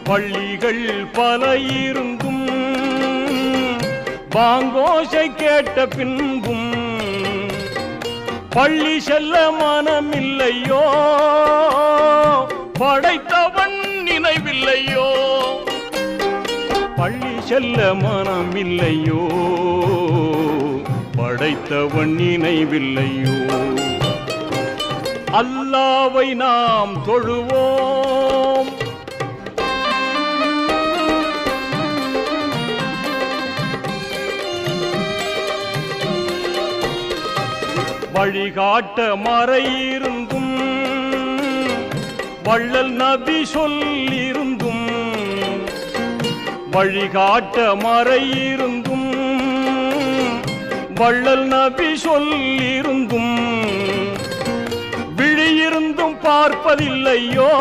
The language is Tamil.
பள்ளிகள் பல இருந்தும் பாங்கோசை கேட்ட பின்பும் பள்ளி செல்ல மனமில்லையோ, படைத்தவன் நினைவில்லையோ. பள்ளி செல்ல மனமில்லையோ, படைத்தவன் நினைவில்லையோ. அல்லாஹ்வை நாம் தொழுவோம், வழிகாட்ட மறையிருந்தும் வள்ளல் நபி சொல்லிருந்தும், வழிகாட்ட மறையிருந்தும் வள்ளல் நபி சொல்லிருந்தும் விழியிருந்தும் பார்ப்பதில்லையோ,